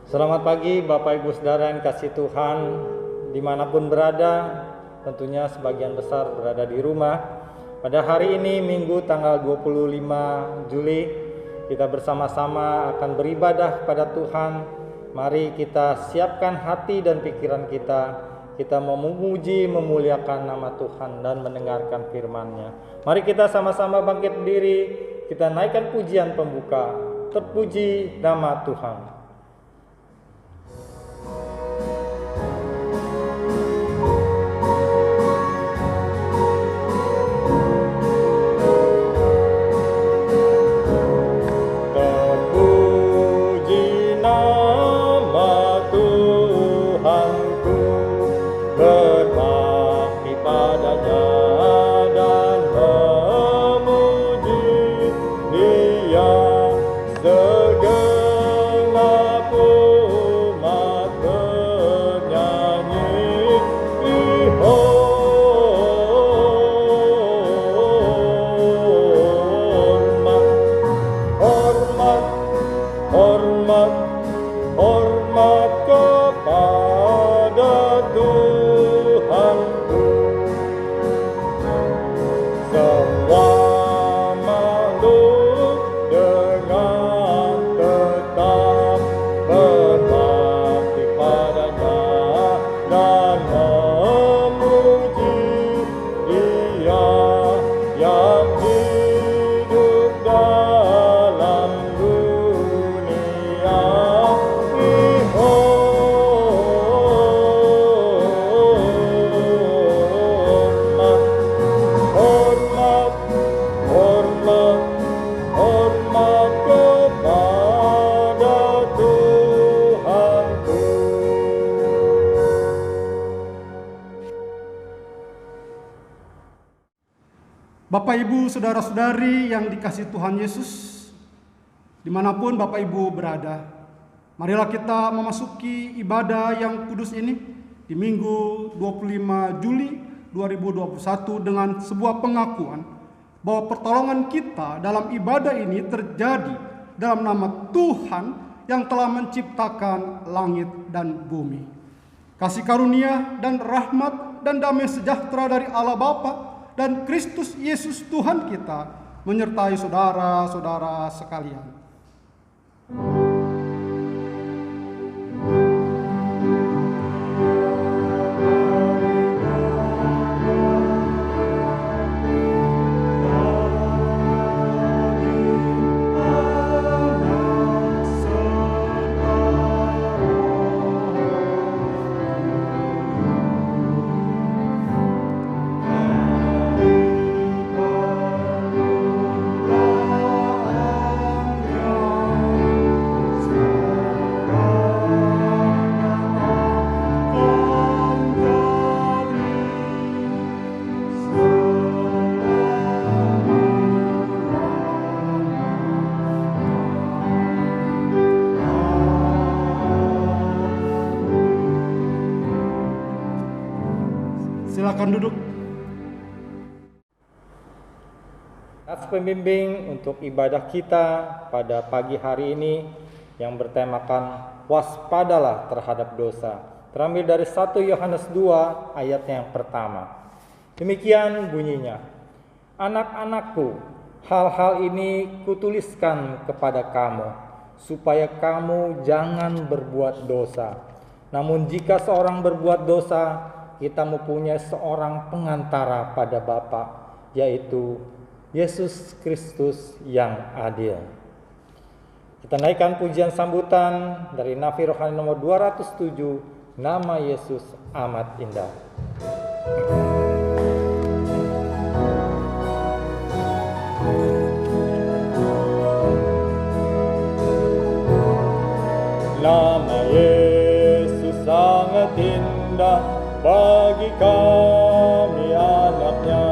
Selamat pagi Bapak Ibu Saudara yang kasih Tuhan, dimanapun berada, tentunya sebagian besar berada di rumah. Pada hari ini Minggu tanggal 25 Juli, kita bersama-sama akan beribadah kepada Tuhan. Mari kita siapkan hati dan pikiran kita mau memuji, memuliakan nama Tuhan dan mendengarkan firman-Nya. Mari kita sama-sama bangkit berdiri, kita naikkan pujian pembuka. Terpuji nama Tuhan. Bapak Ibu, saudara-saudari yang dikasihi Tuhan Yesus, dimanapun Bapak Ibu berada, marilah kita memasuki ibadah yang kudus ini di Minggu 25 Juli 2021 dengan sebuah pengakuan bahwa pertolongan kita dalam ibadah ini terjadi dalam nama Tuhan yang telah menciptakan langit dan bumi. Kasih karunia dan rahmat dan damai sejahtera dari Allah Bapa dan Kristus Yesus Tuhan kita menyertai saudara-saudara sekalian. Silakan duduk. Nats pembimbing untuk ibadah kita pada pagi hari ini yang bertemakan waspadalah terhadap dosa, terambil dari 1 Yohanes 2 ayatnya yang pertama. Demikian bunyinya: Anak-anakku, hal-hal ini kutuliskan kepada kamu, supaya kamu jangan berbuat dosa. Namun jika seorang berbuat dosa, kita mempunyai seorang pengantara pada Bapa, yaitu Yesus Kristus yang adil. Kita naikkan pujian sambutan dari Nafi Rohani nomor 207, Nama Yesus Amat Indah. Nama Yesus sangat indah bagi kami anaknya.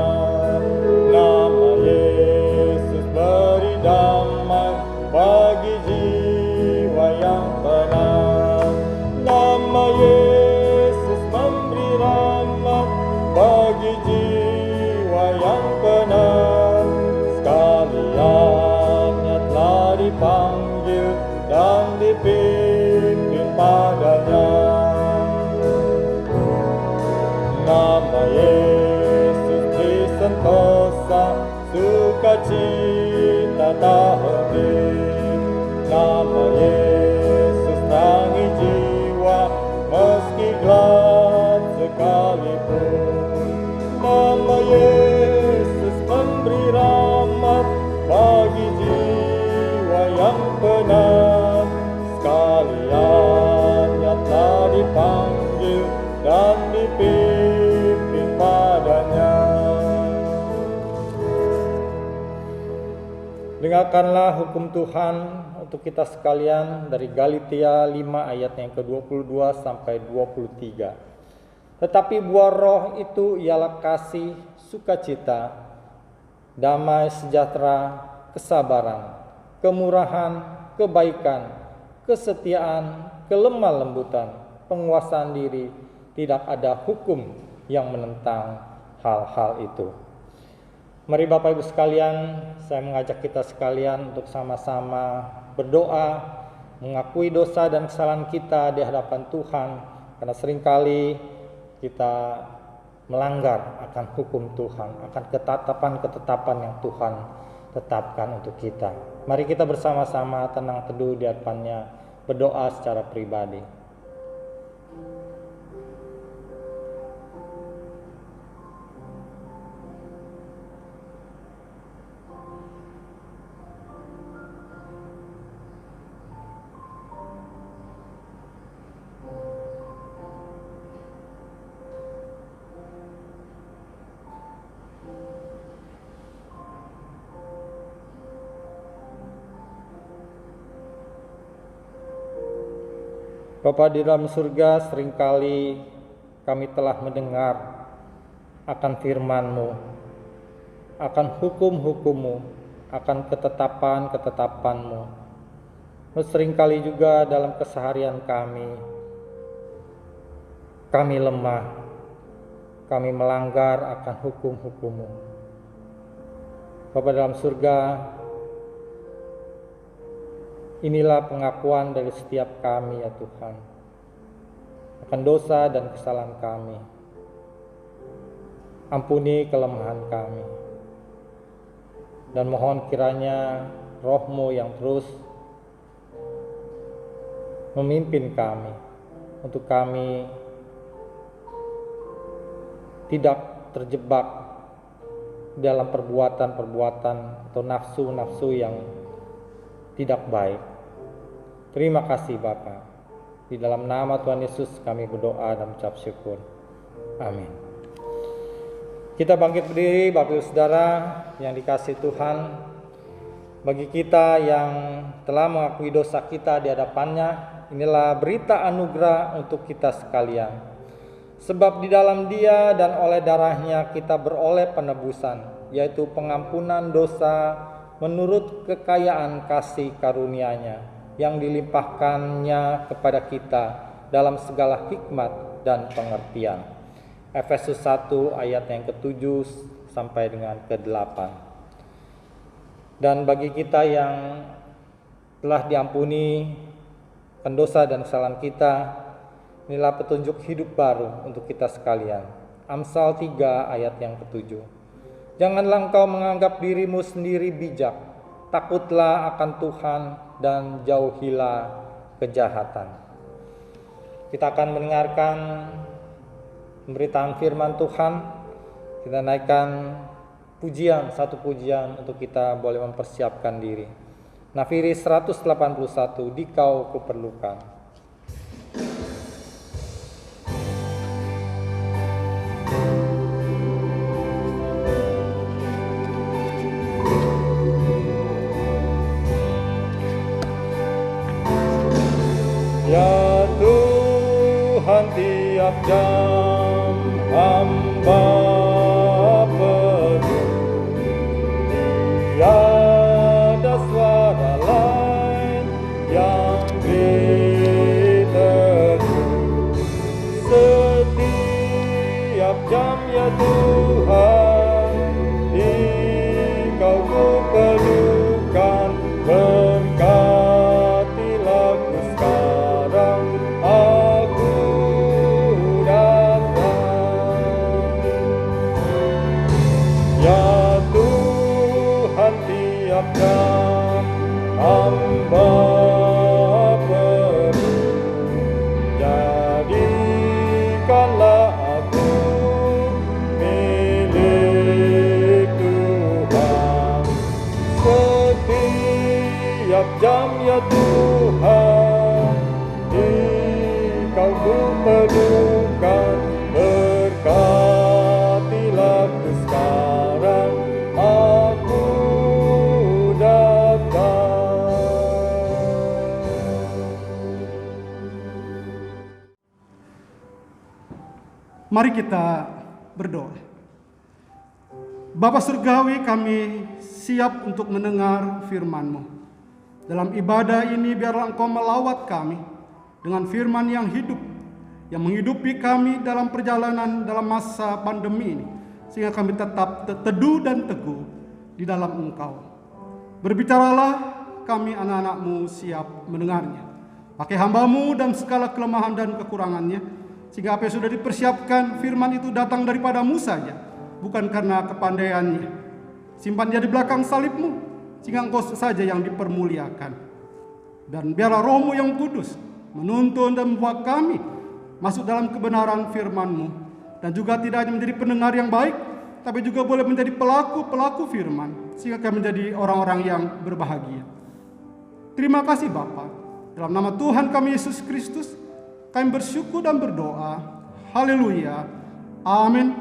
Nama Yesus beri damai bagi jiwa yang tenang. Nama Yesus memberi rahmat bagi jiwa yang tenang. Sekaliannya telah dipanggil dan dipimpin padanya. Nama Yesus di sentosa, sukacita tak henti. Nama Yesus tangi jiwa, meski gelap sekalipun. Nama Yesus memberi rahmat bagi jiwa yang penat. Sekalian nyata dipanggil dan dipimpin padanya. Dengarkanlah hukum Tuhan untuk kita sekalian dari Galatia 5 ayat yang ke-22 sampai 23. Tetapi buah roh itu ialah kasih, sukacita, damai sejahtera, kesabaran, kemurahan, kebaikan, kesetiaan, kelemah lembutan, penguasaan diri. Tidak ada hukum yang menentang hal-hal itu. Mari Bapak Ibu sekalian, saya mengajak kita sekalian untuk sama-sama berdoa, mengakui dosa dan kesalahan kita di hadapan Tuhan, karena seringkali kita melanggar akan hukum Tuhan, akan ketetapan-ketetapan yang Tuhan tetapkan untuk kita. Mari kita bersama-sama tenang teduh di hadapannya, berdoa secara pribadi. Bapa di dalam surga, seringkali kami telah mendengar akan firman-Mu, akan hukum-hukum-Mu, akan ketetapan-ketetapan-Mu. Seringkali juga dalam keseharian kami lemah, kami melanggar akan hukum-hukum-Mu. Bapa dalam surga, inilah pengakuan dari setiap kami ya Tuhan, akan dosa dan kesalahan kami. Ampuni kelemahan kami. Dan mohon kiranya Roh-Mu yang terus memimpin kami, untuk kami tidak terjebak dalam perbuatan-perbuatan atau nafsu-nafsu yang tidak baik. Terima kasih Bapa. Di dalam nama Tuhan Yesus kami berdoa dan mengucap syukur. Amin. Kita bangkit berdiri Bapak Ibu Saudara yang dikasihi Tuhan. Bagi kita yang telah mengakui dosa kita di hadapannya, inilah berita anugerah untuk kita sekalian. Sebab di dalam Dia dan oleh darahnya kita beroleh penebusan, yaitu pengampunan dosa menurut kekayaan kasih karunia-Nya yang dilimpahkannya kepada kita dalam segala hikmat dan pengertian. Efesus 1 ayat yang ke-7 sampai dengan ke-8. Dan bagi kita yang telah diampuni pendosa dan kesalahan kita, inilah petunjuk hidup baru untuk kita sekalian. Amsal 3 ayat yang ke-7. Janganlah engkau menganggap dirimu sendiri bijak, takutlah akan Tuhan dan jauhilah kejahatan. Kita akan mendengarkan pemberitaan firman Tuhan. Kita naikkan pujian, satu pujian untuk kita boleh mempersiapkan diri. Nafiri 181, Dikau kuperlukan. Ya Tuhan, tiap jam hamba perlu, tiada suara lain yang diteru. Setiap jam ya Tuhan, Dikau kuperlukan. Berkatilah ku sekarang, Mari kita berdoa. Bapa Surgawi, kami siap untuk mendengar firman-Mu. Dalam ibadah ini biarlah Engkau melawat kami dengan firman yang hidup, yang menghidupi kami dalam perjalanan dalam masa pandemi ini, sehingga kami tetap teduh dan teguh di dalam Engkau. Berbicaralah, kami anak-anak-Mu siap mendengarnya. Pakai hamba-Mu dan segala kelemahan dan kekurangannya, sehingga apa yang sudah dipersiapkan firman itu datang daripada-Mu saja, bukan karena kepandaiannya. Simpan dia di belakang salib-Mu, sehingga Engkau saja yang dipermuliakan. Dan biarlah Roh-Mu yang kudus menuntun dan membuat kami masuk dalam kebenaran firman-Mu, dan juga tidak hanya menjadi pendengar yang baik, tapi juga boleh menjadi pelaku-pelaku firman, sehingga kami menjadi orang-orang yang berbahagia. Terima kasih Bapa. Dalam nama Tuhan kami Yesus Kristus, kami bersyukur dan berdoa. Haleluya. Amin.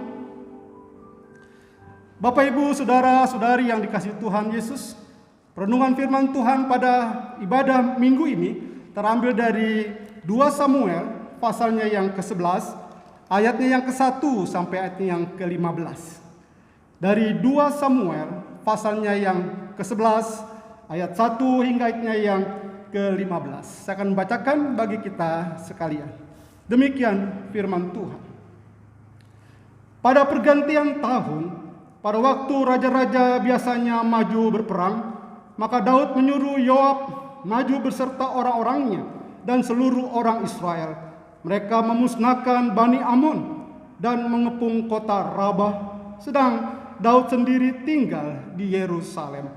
Bapak, Ibu, saudara-saudari yang dikasihi Tuhan Yesus, renungan firman Tuhan pada ibadah minggu ini terambil dari 2 Samuel pasalnya yang ke-11, ayatnya yang ke-1 sampai ayatnya yang ke-15. Dari 2 Samuel pasalnya yang ke-11, ayat 1 hingga ayatnya yang ke-15. Saya akan membacakan bagi kita sekalian. Demikian firman Tuhan. Pada pergantian tahun, pada waktu raja-raja biasanya maju berperang, maka Daud menyuruh Yoab maju beserta orang-orangnya dan seluruh orang Israel. Mereka memusnahkan Bani Amon dan mengepung kota Rabah, sedang Daud sendiri tinggal di Yerusalem.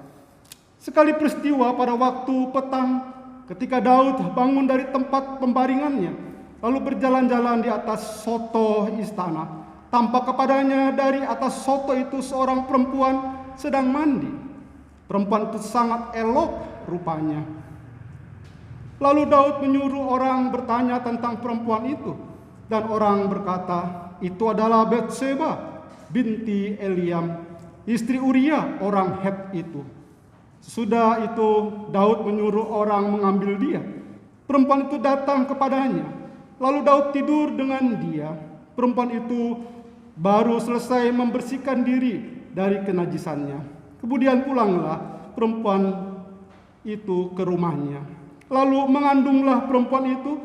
Sekali peristiwa pada waktu petang, ketika Daud bangun dari tempat pembaringannya, lalu berjalan-jalan di atas soto istana, tampak kepadanya dari atas soto itu seorang perempuan sedang mandi. Perempuan itu sangat elok rupanya. Lalu Daud menyuruh orang bertanya tentang perempuan itu, dan orang berkata, itu adalah Batseba binti Eliam, istri Uria orang Het itu. Sesudah itu Daud menyuruh orang mengambil dia. Perempuan itu datang kepadanya, lalu Daud tidur dengan dia. Perempuan itu baru selesai membersihkan diri dari kenajisannya. Kemudian pulanglah perempuan itu ke rumahnya. Lalu mengandunglah perempuan itu,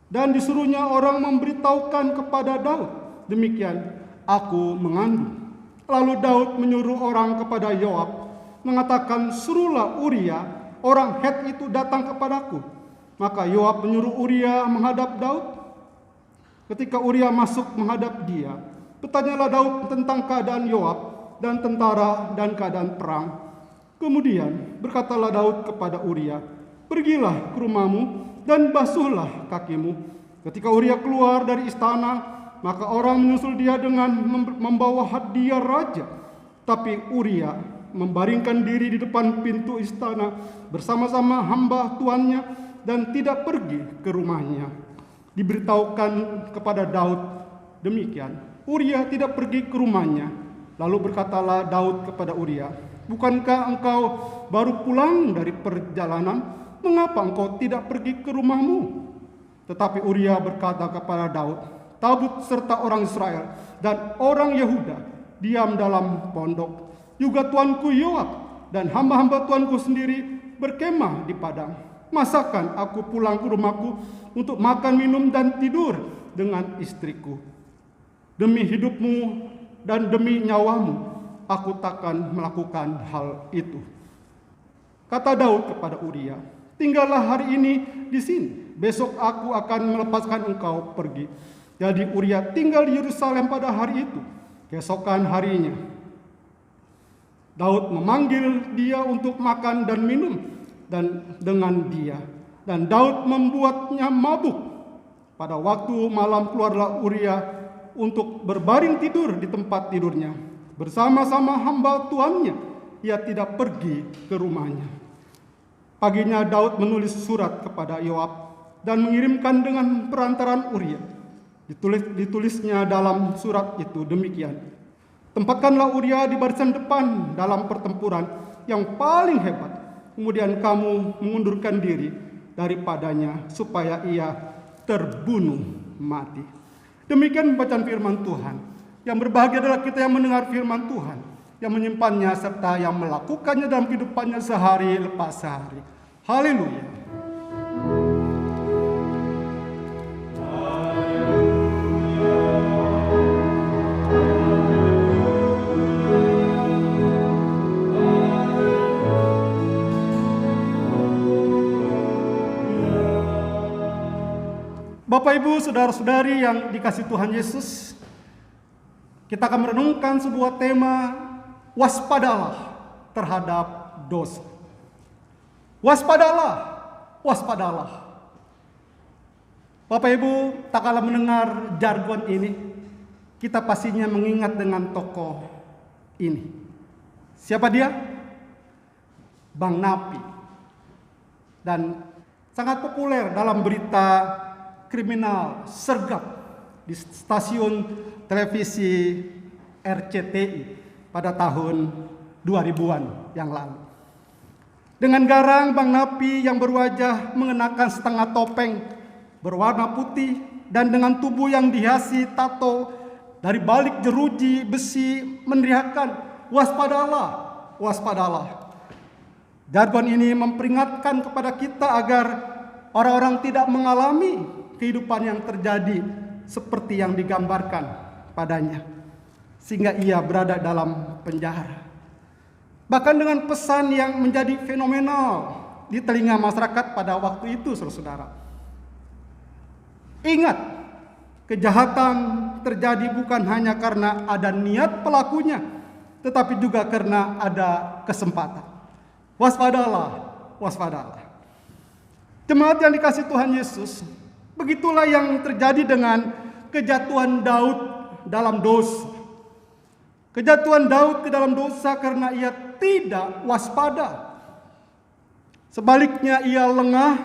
dan disuruhnya orang memberitahukan kepada Daud, demikian, aku mengandung. Lalu Daud menyuruh orang kepada Yoab, mengatakan, suruhlah Uria orang Het itu datang kepadaku. Maka Yoab menyuruh Uria menghadap Daud. Ketika Uria masuk menghadap dia, bertanyalah Daud tentang keadaan Yoab dan tentara dan keadaan perang. Kemudian berkatalah Daud kepada Uria, pergilah ke rumahmu dan basuhlah kakimu. Ketika Uria keluar dari istana, maka orang menyusul dia dengan membawa hadiah raja. Tapi Uria membaringkan diri di depan pintu istana bersama-sama hamba tuannya dan tidak pergi ke rumahnya. Diberitahukan kepada Daud demikian. Uria tidak pergi ke rumahnya. Lalu berkatalah Daud kepada Uria, bukankah engkau baru pulang dari perjalanan? Mengapa engkau tidak pergi ke rumahmu? Tetapi Uria berkata kepada Daud, tabut serta orang Israel dan orang Yehuda diam dalam pondok. Juga tuanku Yoab dan hamba-hamba tuanku sendiri berkemah di padang. Masakan aku pulang ke rumahku untuk makan, minum, dan tidur dengan istriku? Demi hidupmu dan demi nyawamu, aku takkan melakukan hal itu. Kata Daud kepada Uria, tinggallah hari ini di sini. Besok aku akan melepaskan engkau pergi. Jadi Uria tinggal di Yerusalem pada hari itu. Keesokan harinya, Daud memanggil dia untuk makan dan minum dan dengan dia. Dan Daud membuatnya mabuk. Pada waktu malam keluarlah Uria untuk berbaring tidur di tempat tidurnya. Bersama-sama hamba tuannya, ia tidak pergi ke rumahnya. Paginya Daud menulis surat kepada Yoab dan mengirimkan dengan perantaran Uria. Ditulisnya dalam surat itu demikian, tempatkanlah Uria di barisan depan dalam pertempuran yang paling hebat. Kemudian kamu mengundurkan diri daripadanya supaya ia terbunuh mati. Demikian bacaan firman Tuhan. Yang berbahagia adalah kita yang mendengar firman Tuhan, yang menyimpannya serta yang melakukannya dalam kehidupannya sehari lepas sehari. Haleluya. Bapak, Ibu, saudara-saudari yang dikasihi Tuhan Yesus, kita akan merenungkan sebuah tema, waspadalah terhadap dosa. Waspadalah, waspadalah. Bapak Ibu, tak kalah mendengar jargon ini, kita pastinya mengingat dengan tokoh ini. Siapa dia? Bang Napi. Dan sangat populer dalam berita kriminal sergap di stasiun televisi RCTI pada tahun 2000-an yang lalu. Dengan garang Bang Napi yang berwajah mengenakan setengah topeng berwarna putih dan dengan tubuh yang dihiasi tato dari balik jeruji besi meneriakkan, waspadalah, waspadalah. Jargon ini memperingatkan kepada kita agar orang-orang tidak mengalami kehidupan yang terjadi seperti yang digambarkan padanya, sehingga ia berada dalam penjara. Bahkan dengan pesan yang menjadi fenomenal di telinga masyarakat pada waktu itu, saudara-saudara. Ingat, kejahatan terjadi bukan hanya karena ada niat pelakunya, tetapi juga karena ada kesempatan. Waspadalah, waspadalah. Jemaat yang dikasihi Tuhan Yesus, begitulah yang terjadi dengan kejatuhan Daud dalam dosa. Kejatuhan Daud ke dalam dosa karena ia tidak waspada. Sebaliknya ia lengah,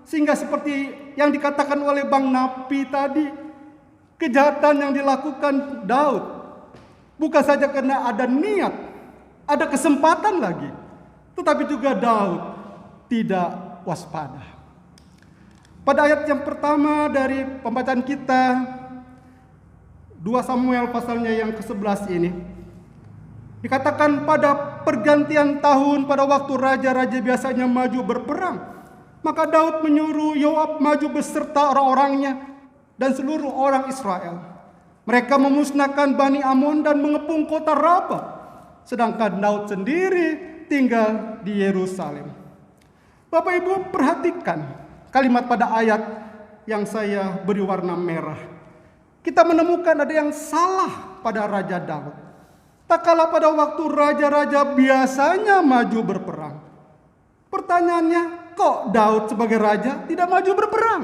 sehingga seperti yang dikatakan oleh Bang Napi tadi, kejahatan yang dilakukan Daud bukan saja karena ada niat, ada kesempatan lagi, tetapi juga Daud tidak waspada. Pada ayat yang pertama dari pembacaan kita, 2 Samuel pasalnya yang ke-11 ini, dikatakan pada pergantian tahun pada waktu raja-raja biasanya maju berperang, maka Daud menyuruh Yoab maju beserta orang-orangnya dan seluruh orang Israel. Mereka memusnahkan Bani Amon dan mengepung kota Raba, sedangkan Daud sendiri tinggal di Yerusalem. Bapak Ibu, perhatikan kalimat pada ayat yang saya beri warna merah. Kita menemukan ada yang salah pada Raja Daud. Tak kalah pada waktu raja-raja biasanya maju berperang. Pertanyaannya, kok Daud sebagai raja tidak maju berperang?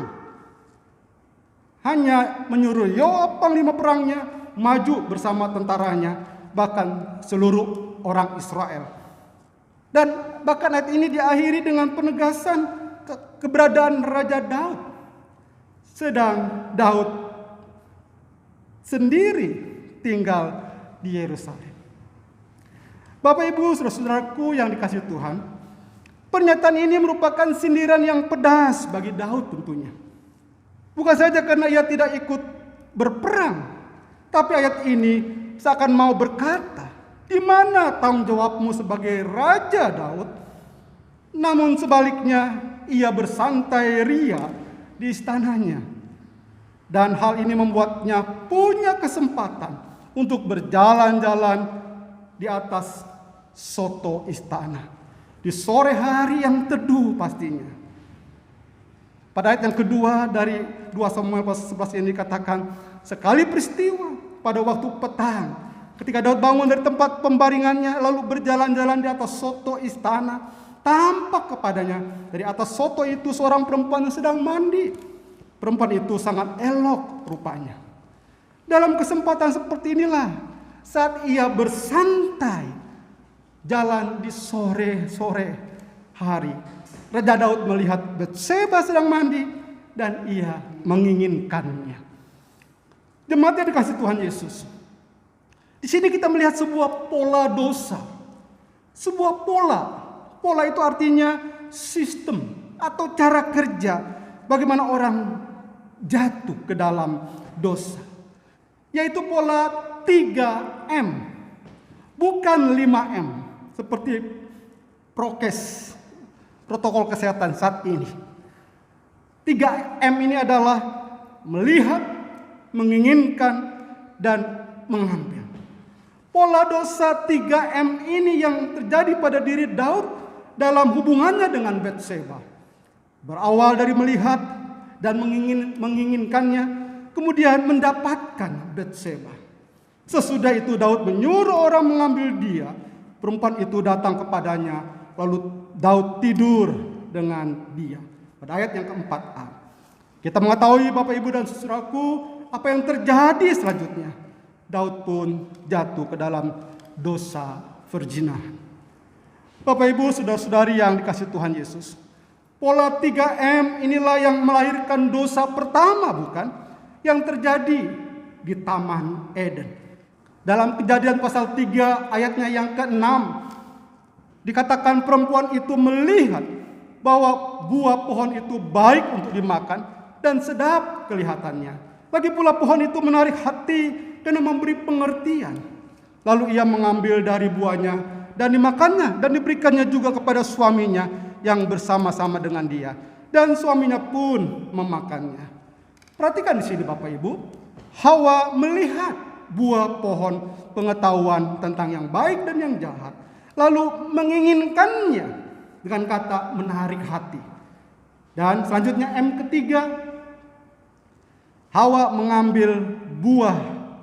Hanya menyuruh Yoab panglima perangnya maju bersama tentaranya, bahkan seluruh orang Israel. Dan bahkan ayat ini diakhiri dengan penegasan keberadaan Raja Daud. Sedang Daud sendiri tinggal di Yerusalem. Bapak Ibu, saudara-saudaraku yang dikasihi Tuhan, pernyataan ini merupakan sindiran yang pedas bagi Daud tentunya. Bukan saja karena ia tidak ikut berperang, tapi ayat ini seakan mau berkata, di mana tanggung jawabmu sebagai Raja Daud? Namun sebaliknya, ia bersantai ria di istananya. Dan hal ini membuatnya punya kesempatan untuk berjalan-jalan di atas soto istana. Di sore hari yang teduh pastinya. Pada ayat yang kedua dari 2 Samuel 11 ini dikatakan, sekali peristiwa pada waktu petang, ketika Daud bangun dari tempat pembaringannya lalu berjalan-jalan di atas soto istana, tampak kepadanya dari atas soto itu seorang perempuan yang sedang mandi. Perempuan itu sangat elok rupanya. Dalam kesempatan seperti inilah, saat ia bersantai jalan di sore-sore hari, Raja Daud melihat Batseba sedang mandi dan ia menginginkannya. Jemaat yang dikasihi Tuhan Yesus, di sini kita melihat sebuah pola dosa, sebuah pola. Pola itu artinya sistem atau cara kerja bagaimana orang jatuh ke dalam dosa. yaitu pola 3M, bukan 5M seperti prokes, protokol kesehatan saat ini. 3M ini adalah melihat, menginginkan, dan mengambil. Pola dosa 3M ini yang terjadi pada diri Daud dalam hubungannya dengan Batseba. Berawal dari melihat dan menginginkannya, kemudian mendapatkan Batseba. Sesudah itu Daud menyuruh orang mengambil dia. Perempuan itu datang kepadanya, lalu Daud tidur dengan dia. Pada ayat yang keempat-a. Kita mengetahui Bapak Ibu dan saudaraku apa yang terjadi selanjutnya. Daud pun jatuh ke dalam dosa perzinahan. Bapak Ibu, saudara-saudari yang dikasihi Tuhan Yesus, pola 3M inilah yang melahirkan dosa pertama, bukan? Yang terjadi di Taman Eden. Dalam Kejadian pasal 3 ayatnya yang ke-6, dikatakan perempuan itu melihat bahwa buah pohon itu baik untuk dimakan dan sedap kelihatannya. Lagi pula pohon itu menarik hati karena memberi pengertian. Lalu ia mengambil dari buahnya dan dimakannya dan diberikannya juga kepada suaminya yang bersama-sama dengan dia. Dan suaminya pun memakannya. Perhatikan di sini Bapak Ibu, Hawa melihat buah pohon pengetahuan tentang yang baik dan yang jahat, lalu menginginkannya dengan kata menarik hati. Dan selanjutnya M ketiga, Hawa mengambil buah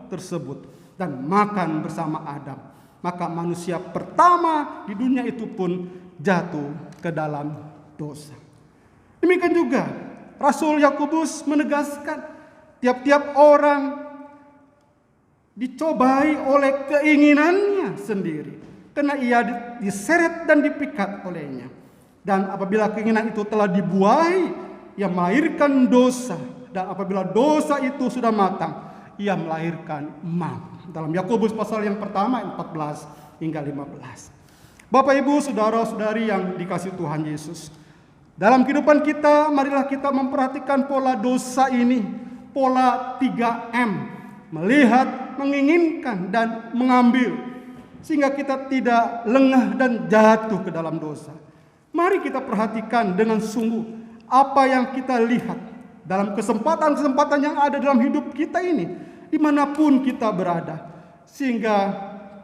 tersebut dan makan bersama Adam. Maka manusia pertama di dunia itu pun jatuh ke dalam dosa. Demikian juga Rasul Yakobus menegaskan tiap-tiap orang dicobai oleh keinginannya sendiri, karena ia diseret dan dipikat olehnya. Dan apabila keinginan itu telah dibuahi, ia melahirkan dosa. Dan apabila dosa itu sudah matang, ia melahirkan maut. Dalam Yakobus pasal yang pertama 14 hingga 15. Bapak Ibu, saudara-saudari yang dikasihi Tuhan Yesus, dalam kehidupan kita, marilah kita memperhatikan pola dosa ini, pola 3M, melihat, menginginkan, dan mengambil, sehingga kita tidak lengah dan jatuh ke dalam dosa. Mari kita perhatikan dengan sungguh apa yang kita lihat dalam kesempatan-kesempatan yang ada dalam hidup kita ini, dimanapun kita berada, sehingga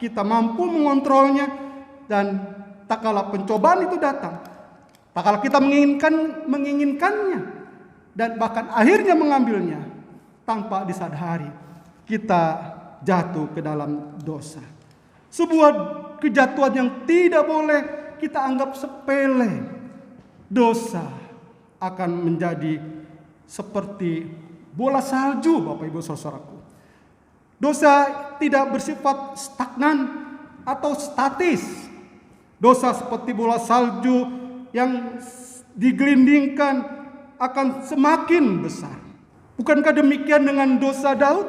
kita mampu mengontrolnya. Dan tak kala pencobaan itu datang, tak kala kita menginginkannya, dan bahkan akhirnya mengambilnya, tanpa disadari kita jatuh ke dalam dosa. Sebuah kejatuhan yang tidak boleh kita anggap sepele. Dosa akan menjadi seperti bola salju, Bapak Ibu saudaraku. Dosa tidak bersifat stagnan atau statis. Dosa seperti bola salju yang digelindingkan akan semakin besar. Bukankah demikian dengan dosa Daud?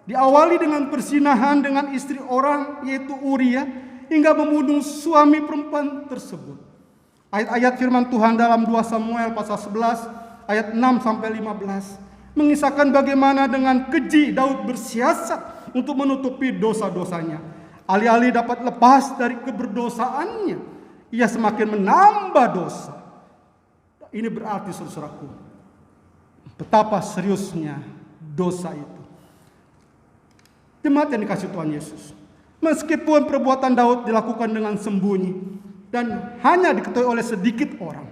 Diawali dengan perzinahan dengan istri orang, yaitu Uria, hingga membunuh suami perempuan tersebut. Ayat-ayat firman Tuhan dalam 2 Samuel pasal 11 ayat 6 sampai 15 mengisahkan bagaimana dengan keji Daud bersiasat untuk menutupi dosa-dosanya. Alih-alih dapat lepas dari keberdosaannya, ia semakin menambah dosa. Ini berarti saudaraku, betapa seriusnya dosa itu. Jemaat yang dikasihi Tuhan Yesus, meskipun perbuatan Daud dilakukan dengan sembunyi dan hanya diketahui oleh sedikit orang,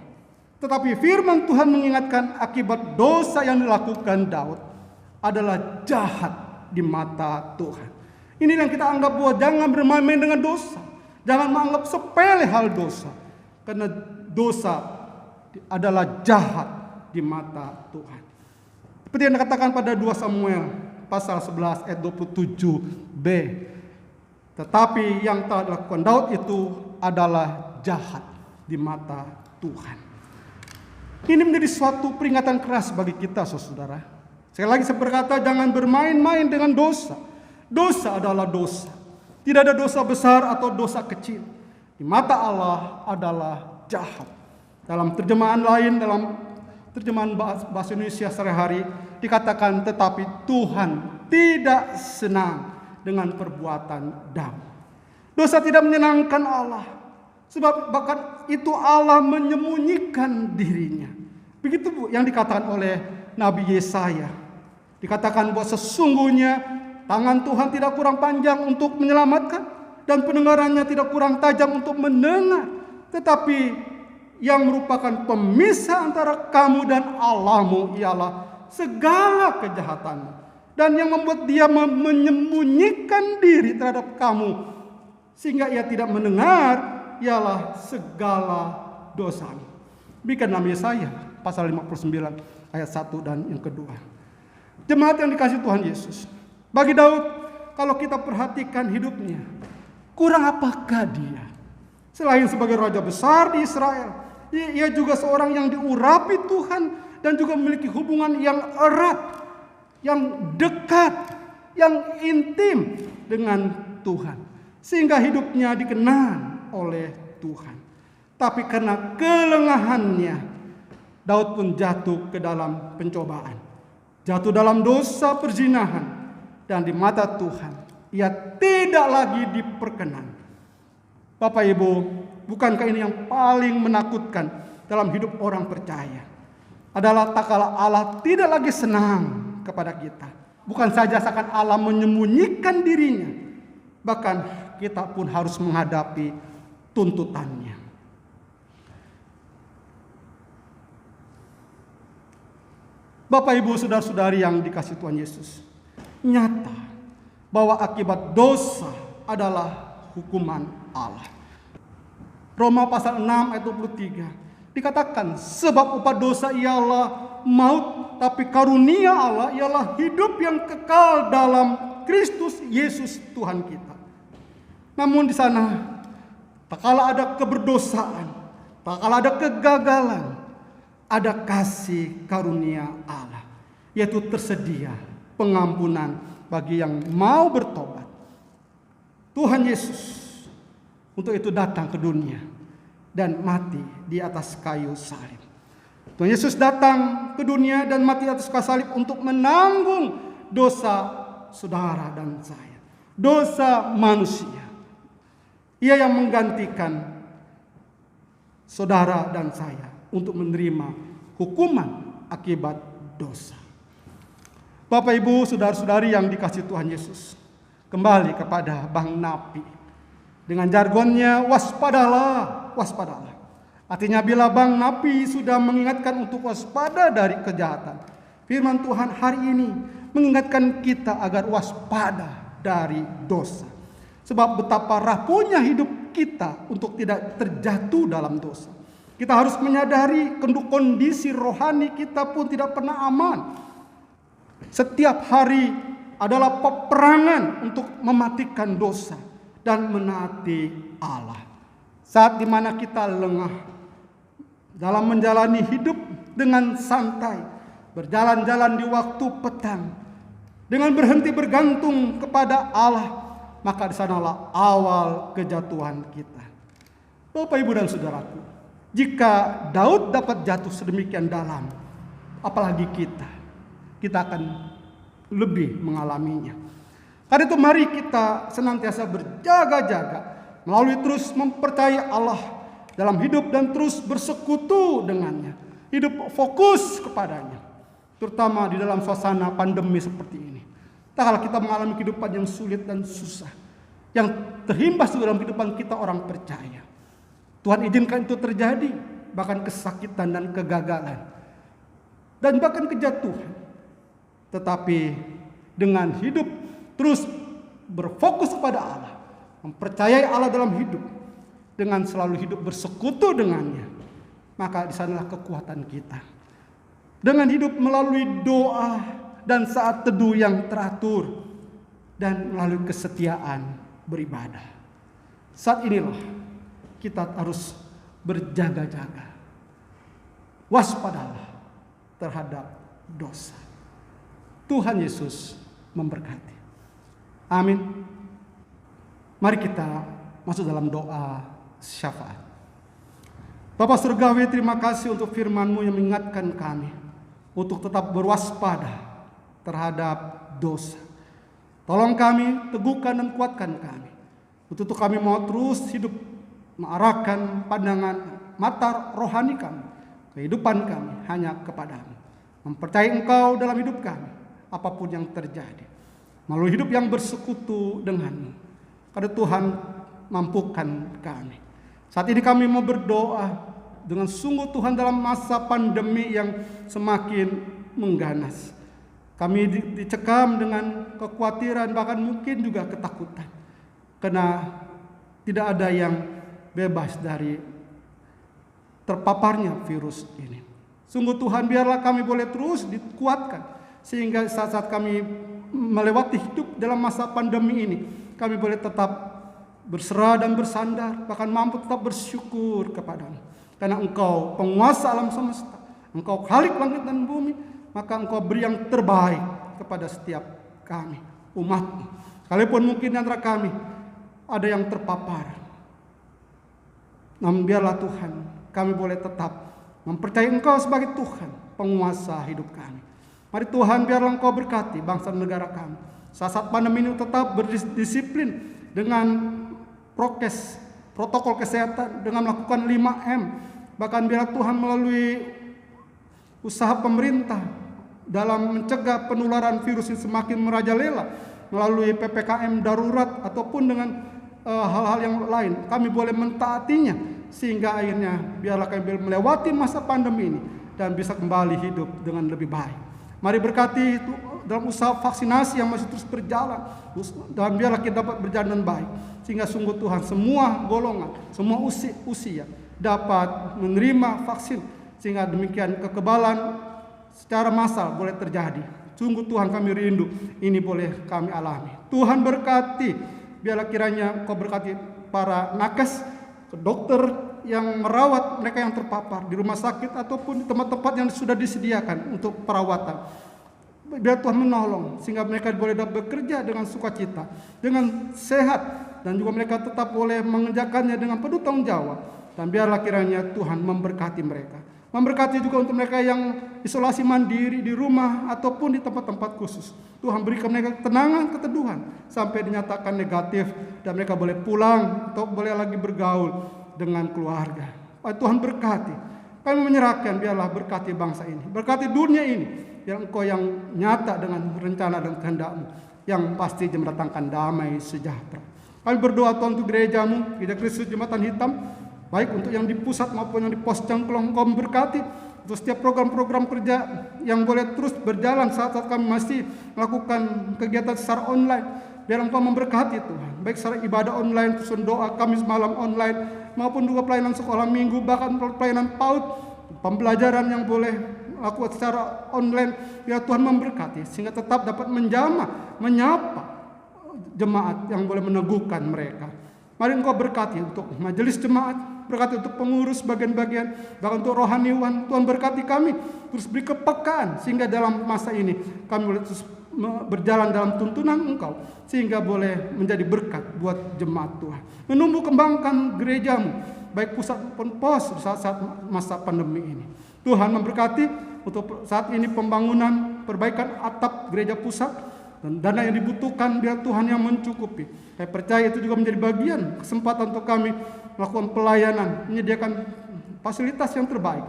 tetapi firman Tuhan mengingatkan akibat dosa yang dilakukan Daud adalah jahat di mata Tuhan. Ini yang kita anggap bahwa jangan bermain-main dengan dosa. Jangan menganggap sepele hal dosa. Karena dosa adalah jahat di mata Tuhan. Seperti yang dikatakan pada 2 Samuel pasal 11 ayat 27b. Tetapi yang telah dilakukan Daud itu adalah jahat di mata Tuhan. Ini menjadi suatu peringatan keras bagi kita, saudara. Sekali lagi saya berkata, jangan bermain-main dengan dosa. Dosa adalah dosa. Tidak ada dosa besar atau dosa kecil. Di mata Allah adalah jahat. Dalam terjemahan lain, dalam terjemahan bahasa Indonesia sehari-hari dikatakan, tetapi Tuhan tidak senang dengan perbuatan Daud. Dosa tidak menyenangkan Allah, sebab bahkan itu Allah menyembunyikan dirinya. Begitu yang dikatakan oleh Nabi Yesaya. Dikatakan bahwa sesungguhnya tangan Tuhan tidak kurang panjang untuk menyelamatkan, dan pendengarannya tidak kurang tajam untuk mendengar. Tetapi yang merupakan pemisah antara kamu dan Allahmu ialah segala kejahatan, dan yang membuat dia menyembunyikan diri terhadap kamu sehingga ia tidak mendengar ialah segala dosamu. Demikian dalam Yesaya pasal 59 ayat 1 dan yang kedua. Jemaat yang dikasihi Tuhan Yesus, bagi Daud, kalau kita perhatikan hidupnya, kurang apakah dia? Selain sebagai raja besar di Israel, ia juga seorang yang diurapi Tuhan dan juga memiliki hubungan yang erat, yang dekat, yang intim dengan Tuhan, sehingga hidupnya dikenal oleh Tuhan. Tapi karena kelengahannya, Daud pun jatuh ke dalam pencobaan, jatuh dalam dosa perzinahan, dan di mata Tuhan ia tidak lagi diperkenan. Bapak Ibu, bukankah ini yang paling menakutkan dalam hidup orang percaya? Adalah tak kala Allah tidak lagi senang kepada kita. Bukan saja seakan Allah menyembunyikan dirinya, bahkan kita pun harus menghadapi tuntutannya. Bapak Ibu saudara-saudari yang dikasihi Tuhan Yesus, nyata bahwa akibat dosa adalah hukuman Allah. Roma pasal 6 ayat 23 dikatakan, sebab upah dosa ialah maut, tapi karunia Allah ialah hidup yang kekal dalam Kristus Yesus Tuhan kita. Namun di sana, tak kala ada keberdosaan, tak kala ada kegagalan, ada kasih karunia Allah, yaitu tersedia pengampunan bagi yang mau bertobat. Tuhan Yesus untuk itu datang ke dunia dan mati di atas kayu salib. Tuhan Yesus datang ke dunia dan mati di atas kayu salib untuk menanggung dosa saudara dan saya, dosa manusia. Ia yang menggantikan saudara dan saya untuk menerima hukuman akibat dosa. Bapak Ibu saudara-saudari yang dikasihi Tuhan Yesus, kembali kepada Bang Napi. Dengan jargonnya waspadalah, waspadalah. Artinya bila Bang Napi sudah mengingatkan untuk waspada dari kejahatan, firman Tuhan hari ini mengingatkan kita agar waspada dari dosa. Sebab betapa rapuhnya hidup kita untuk tidak terjatuh dalam dosa. Kita harus menyadari kondisi rohani kita pun tidak pernah aman. Setiap hari adalah peperangan untuk mematikan dosa dan menaati Allah. Saat dimana kita lengah dalam menjalani hidup dengan santai, berjalan-jalan di waktu petang, dengan berhenti bergantung kepada Allah, maka di sanalah awal kejatuhan kita. Bapak, Ibu dan saudaraku, jika Daud dapat jatuh sedemikian dalam, apalagi kita akan lebih mengalaminya. Karena itu mari kita senantiasa berjaga-jaga, melalui terus mempercayai Allah dalam hidup dan terus bersekutu dengannya. Hidup fokus kepadanya, terutama di dalam suasana pandemi seperti ini. Tak kala kita mengalami kehidupan yang sulit dan susah, yang terhimbas dalam kehidupan kita orang percaya. Tuhan izinkan itu terjadi, bahkan kesakitan dan kegagalan, dan bahkan kejatuhan. Tetapi dengan hidup terus berfokus kepada Allah, mempercayai Allah dalam hidup, dengan selalu hidup bersekutu dengannya, maka di sanalah kekuatan kita. Dengan hidup melalui doa dan saat teduh yang teratur, dan melalui kesetiaan beribadah. Saat inilah kita harus berjaga-jaga, waspadalah terhadap dosa. Tuhan Yesus memberkati. Amin. Mari kita masuk dalam doa syafaat. Bapa Surgawi, terima kasih untuk firman-Mu yang mengingatkan kami untuk tetap berwaspada terhadap dosa. Tolong kami, teguhkan dan kuatkan kami. Untuk kami mau terus hidup mengarahkan pandangan mata rohani kami, kehidupan kami hanya kepadamu. Mempercayai Engkau dalam hidup kami, apapun yang terjadi. Melalui hidup yang bersekutu denganmu. Karena Tuhan mampukan kami. Saat ini kami mau berdoa dengan sungguh Tuhan dalam masa pandemi yang semakin mengganas. Kami dicekam dengan kekhawatiran, bahkan mungkin juga ketakutan. Karena tidak ada yang bebas dari terpaparnya virus ini. Sungguh Tuhan, biarlah kami boleh terus dikuatkan. Sehingga saat-saat kami melewati hidup dalam masa pandemi ini, kami boleh tetap berserah dan bersandar, bahkan mampu tetap bersyukur kepadamu. Karena Engkau penguasa alam semesta, Engkau Khalik langit dan bumi, maka Engkau beri yang terbaik kepada setiap kami, umat-Mu. Sekalipun mungkin antara kami ada yang terpapar, namun biarlah Tuhan, kami boleh tetap mempercayai Engkau sebagai Tuhan, penguasa hidup kami. Mari Tuhan, biarlah Engkau berkati bangsa dan negara kami. Saat pandemi ini tetap berdisiplin dengan prokes, protokol kesehatan, dengan melakukan 5M. Bahkan biarlah Tuhan melalui usaha pemerintah dalam mencegah penularan virus yang semakin merajalela melalui PPKM darurat ataupun dengan hal-hal yang lain, kami boleh mentaatinya sehingga akhirnya biarlah kami melewati masa pandemi ini dan bisa kembali hidup dengan lebih baik. Mari berkati itu dalam usaha vaksinasi yang masih terus berjalan, dan biarlah kita dapat berjalan dengan baik sehingga sungguh Tuhan semua golongan, semua usia dapat menerima vaksin sehingga demikian kekebalan secara massal boleh terjadi. Sungguh Tuhan, kami rindu ini boleh kami alami. Tuhan berkati, biarlah kiranya Kau berkati para nakes, dokter yang merawat mereka yang terpapar di rumah sakit ataupun di tempat-tempat yang sudah disediakan untuk perawatan. Biar Tuhan menolong sehingga mereka boleh dapat bekerja dengan sukacita, dengan sehat, dan juga mereka tetap boleh mengerjakannya dengan penuh tanggung jawab. Dan biarlah kiranya Tuhan memberkati mereka. Memberkati juga untuk mereka yang isolasi mandiri di rumah ataupun di tempat-tempat khusus. Tuhan berikan mereka ketenangan, keteduhan sampai dinyatakan negatif dan mereka boleh pulang atau boleh lagi bergaul dengan keluarga. Tuhan berkati. Kami menyerahkan, biarlah berkati bangsa ini, berkati dunia ini, yang Engkau yang nyata dengan rencana dan kehendak-Mu yang pasti mendatangkan damai sejahtera. Kami berdoa Tuhan untuk gereja-Mu, Gereja Kristus Jembatan Hitam, baik untuk yang di pusat maupun yang di pos Cengklong. Engkau memberkati untuk setiap program-program kerja yang boleh terus berjalan saat kami masih melakukan kegiatan secara online. Biar Engkau memberkati Tuhan, baik secara ibadah online, susun doa Kamis malam online, maupun juga pelayanan sekolah minggu, bahkan pelayanan PAUD, pembelajaran yang boleh lakukan secara online. Biar Tuhan memberkati sehingga tetap dapat menyapa jemaat yang boleh meneguhkan mereka. Mari Engkau berkati untuk majelis jemaat, berkati untuk pengurus bagian-bagian, bahkan untuk rohaniwan. Tuhan berkati kami, terus beri kepekaan sehingga dalam masa ini kami boleh terus berjalan dalam tuntunan Engkau sehingga boleh menjadi berkat buat jemaat Tuhan. Menumbuh kembangkan gereja-Mu, baik pusat maupun pos saat masa pandemi ini. Tuhan memberkati untuk saat ini pembangunan perbaikan atap gereja pusat, dan dana yang dibutuhkan biar Tuhan yang mencukupi. Saya percaya itu juga menjadi bagian kesempatan untuk kami melakukan pelayanan, menyediakan fasilitas yang terbaik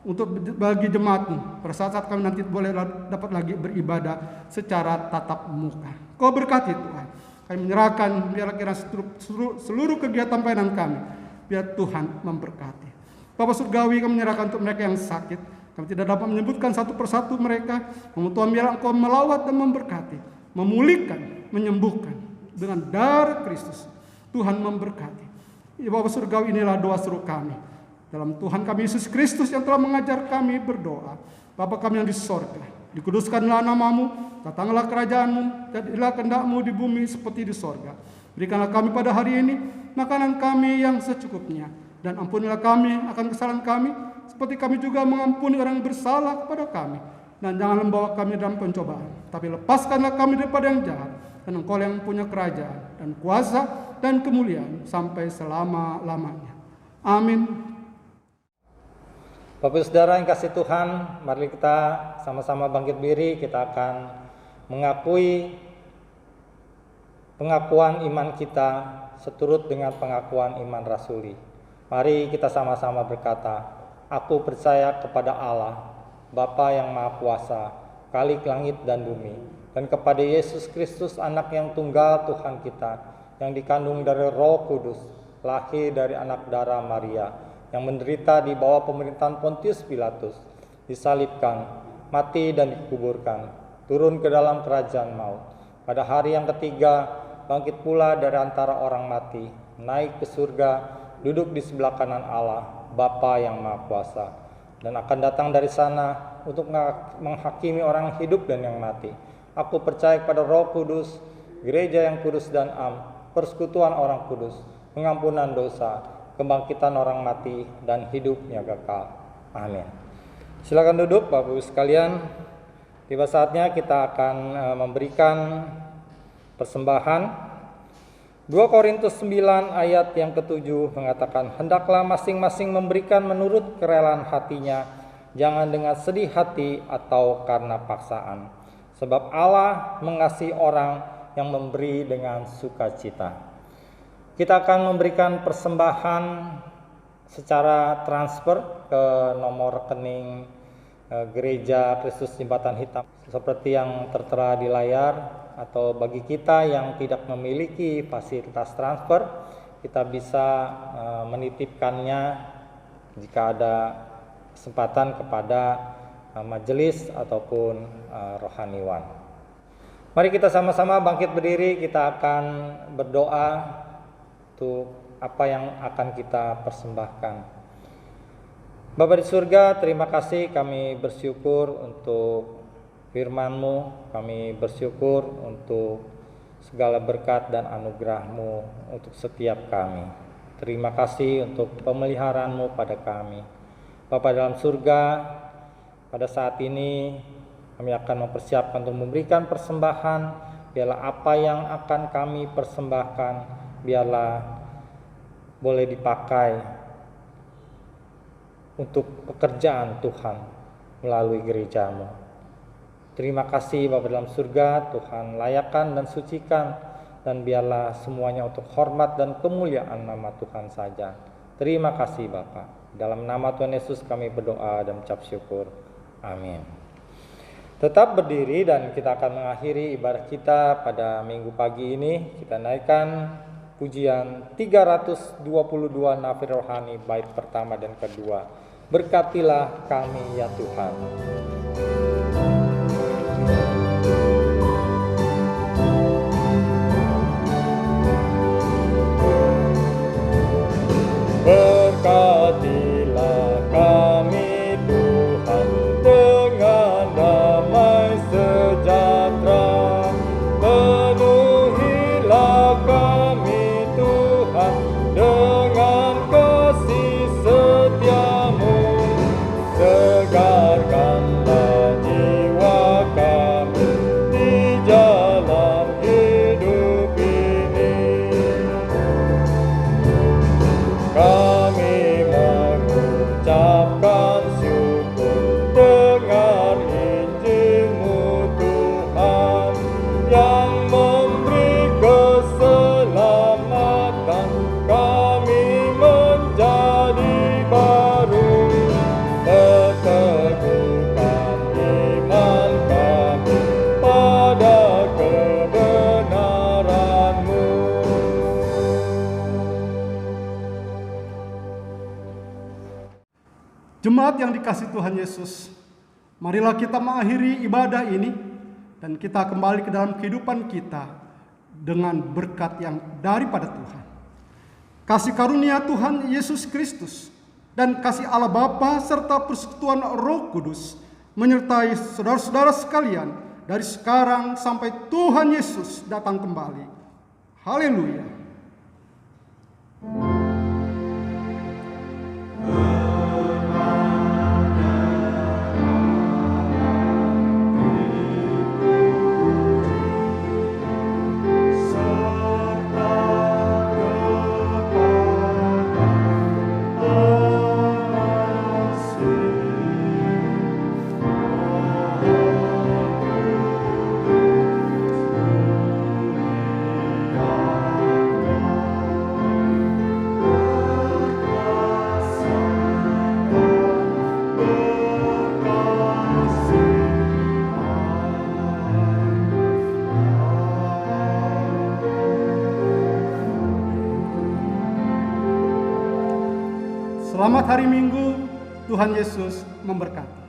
untuk bagi jemaat-Mu. Pada saat kami nanti boleh dapat lagi beribadah secara tatap muka. Kau berkati Tuhan. Kami menyerahkan biarlah kira seluruh kegiatan pelayanan kami, biar Tuhan memberkati. Bapa Surgawi, kami menyerahkan untuk mereka yang sakit. Kami tidak dapat menyebutkan satu persatu mereka. Namun Tuhan, biarlah Engkau melawat dan memberkati, memulihkan, menyembuhkan dengan darah Kristus. Tuhan memberkati. Ya Bapa Surgawi, inilah doa seru kami dalam Tuhan kami Yesus Kristus yang telah mengajar kami berdoa. Bapa kami yang di sorga, dikuduskanlah nama-Mu, datanglah kerajaan-Mu, jadilah kehendak-Mu di bumi seperti di sorga. Berikanlah kami pada hari ini makanan kami yang secukupnya, dan ampunilah kami akan kesalahan kami, seperti kami juga mengampuni orang yang bersalah kepada kami. Dan jangan membawa kami dalam pencobaan, tapi lepaskanlah kami daripada yang jahat. Dan Engkau yang punya kerajaan dan kuasa dan kemuliaan sampai selama-lamanya. Amin. Bapak Saudara yang kasih Tuhan, mari kita sama-sama bangkit berdiri. Kita akan mengakui pengakuan iman kita seturut dengan pengakuan iman rasuli. Mari kita sama-sama berkata, aku percaya kepada Allah, Bapa yang Maha Kuasa, Khalik langit dan bumi, dan kepada Yesus Kristus, anak yang tunggal Tuhan kita, yang dikandung dari Roh Kudus, lahir dari anak darah Maria, yang menderita di bawah pemerintahan Pontius Pilatus, disalibkan, mati dan dikuburkan, turun ke dalam kerajaan maut. Pada hari yang ketiga, bangkit pula dari antara orang mati, naik ke surga, duduk di sebelah kanan Allah, Bapa yang Maha Kuasa, dan akan datang dari sana untuk menghakimi orang hidup dan yang mati. Aku percaya kepada Roh Kudus, gereja yang kudus dan am, persekutuan orang kudus, pengampunan dosa, kebangkitan orang mati, dan hidupnya kekal. Amin. Silakan duduk Bapak Ibu sekalian. Tiba saatnya kita akan memberikan persembahan. 2 Korintus 9 ayat yang ke-7 mengatakan, hendaklah masing-masing memberikan menurut kerelaan hatinya, jangan dengan sedih hati atau karena paksaan. Sebab Allah mengasihi orang yang memberi dengan sukacita. Kita akan memberikan persembahan secara transfer ke nomor rekening Gereja Kristus Jembatan Hitam seperti yang tertera di layar, atau bagi kita yang tidak memiliki fasilitas transfer, kita bisa menitipkannya jika ada kesempatan kepada majelis ataupun rohaniwan. Mari kita sama-sama bangkit berdiri, kita akan berdoa untuk apa yang akan kita persembahkan. Bapa di surga, terima kasih, kami bersyukur untuk firman-Mu, kami bersyukur untuk segala berkat dan anugerah-Mu untuk setiap kami. Terima kasih untuk pemeliharaan-Mu pada kami. Bapa dalam surga, pada saat ini kami akan mempersiapkan untuk memberikan persembahan. Biarlah apa yang akan kami persembahkan, biarlah boleh dipakai untuk pekerjaan Tuhan melalui gereja-Mu. Terima kasih Bapa dalam surga, Tuhan layakkan dan sucikan, dan biarlah semuanya untuk hormat dan kemuliaan nama Tuhan saja. Terima kasih Bapa. Dalam nama Tuhan Yesus kami berdoa dan mengucap syukur. Amin. Tetap berdiri dan kita akan mengakhiri ibadah kita pada minggu pagi ini. Kita naikkan pujian 322 Nafir Rohani bait pertama dan kedua. Berkatilah kami ya Tuhan. Berkatilah kami Tuhan dengan damai sejahtera, penuhilah kami Tuhan dengan kasih setia-Mu, segarkanlah jiwa kami di jalan hidup ini. Kami mengucapkan syukur dengan Injil-Mu Tuhan, yang memberi keselamatan. Kami menjadi baru, teguhkan iman kami pada kebenaran-Mu. Jemaat yang dikasihi Tuhan Yesus, marilah kita mengakhiri ibadah ini dan kita kembali ke dalam kehidupan kita dengan berkat yang daripada Tuhan. Kasih karunia Tuhan Yesus Kristus dan kasih Allah Bapa serta persekutuan Roh Kudus menyertai saudara-saudara sekalian dari sekarang sampai Tuhan Yesus datang kembali. Haleluya. Amen. Selamat hari Minggu, Tuhan Yesus memberkati.